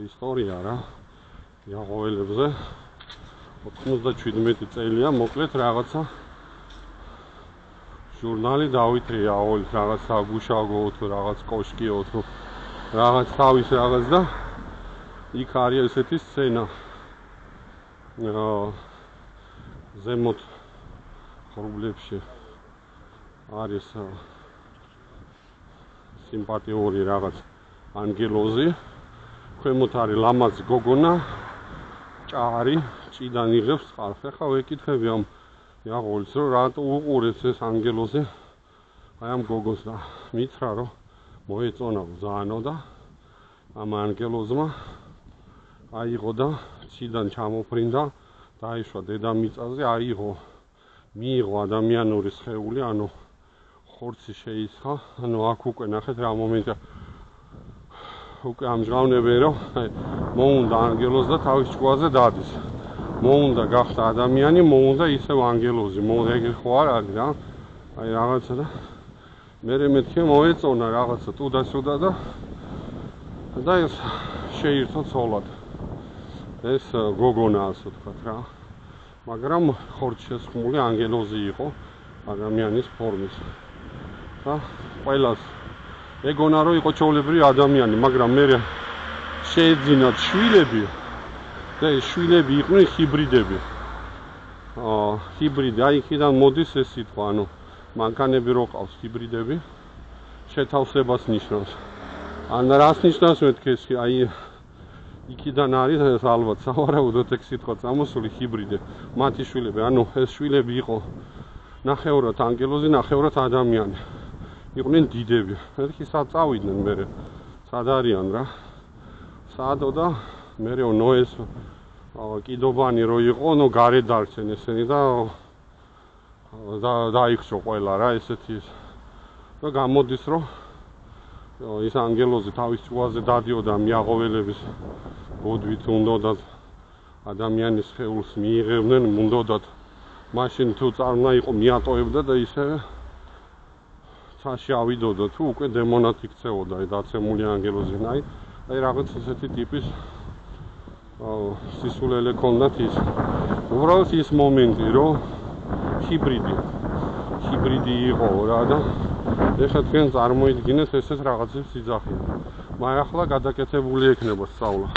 ისტორია რა. იაღოველებზე 97 წელია, მოკლედ რაღაცა ჟურნალი დავითრია იაღოველის რაღაცა გუშაგო თუ რაღაც კოშკიო თუ რაღაც თავის რაღაც და იქ არის ესეთი სცენა. ზემოთ ღრუბლებში არის სიმპათიური რაღაც ანგელოზი, ქვემოთ არის ლამაზი გოგონა, ჭარი, ჭიდან იღებს წყალს. ახლა ვეკითხები ამ იაღოველს, რომ რატო უყურებს ეს ანგელოზი აი ამ გოგოს და მითხრა, რომ მოეწონა ბრძანო და ამ ანგელოზმა აიღო და ჭიდან ჩამოფრინდა, დაიშვა დედამიწაზე, მიიღო ადამიანური სხეული, ანუ ხორცი შეისხა, ანუ აქ უკვე ნახეთ რა მომენტია. უკვე ამჟღავნებენ, რომ მოუნდა ანგელოზს და თავის ჭკუაზე დადის. მოუნდა გახდა ადამიანი, მოუნდა ისევ ანგელოზი, მოუნდა ეგ ხო არ არის რა. აი რაღაცა და მერე მეთქე მოეწონა რაღაცა ტუდასუდა და ეს შეირთო ცოლად. ეს გოგონა ასე ვთქვათ რა. მაგრამ ხორცშესხმული ანგელოზი იყო ადამიანის ფორმის. და ყველას ეგონა რომ იყო ჩვეულებრივი ადამიანი, მაგრამ მე შეეძინათ შვილები და ეს შვილები იყვნენ ჰიბრიდები. ჰიბრიდი, აი იქიდან მოდის ეს სიტყვა, ანუ მანქანები რო ყავს ჰიბრიდები, შეთავსებას ნიშნავს. ან რას ნიშნავს მეთქეს, აი იქიდან არის ეს ალბათ სავარაუდოდ ეგ სიტყვა წამოსული ჰიბრიდი, მათი შვილები, ანუ ეს შვილები იყო ნახევრად ანგელოზი, ნახევრად ადამიანი. იყვნენ დიდები. მეთქი სად წავიდნენ მერე? სად არიან რა? სადო და მერე ნოეს კიდობანი რო იყო, ნუ გარეთ დარჩენ ესენი და დაიხშო ყველა რა ესეთი. და გამოდის რომ ის ანგელოზი თავის ჭკუაზე დადიოდა მიაღოველების ბოდვით უნდათ ადამიანის სხეულს მიიღებდნენ, უნდათ მაშინ თუ წარნა იყო მიატოვებდა და ისევე ცაში ავიდოდა თუ უკვე დემონად იქცეოდა დაცემული ანგელოზი. აი რაღაც ესეთი ტიპის სისულელე ქონდათ ის. უბრალოდ ის მომენტი რომ ჰიბრიდი იყო რა და ეხლა თქვენ წარმოიდგინეთ ესეთ რაღაცებს იძახიან. მაგრამ ახლა გადაკეთებული ექნება სწავლა.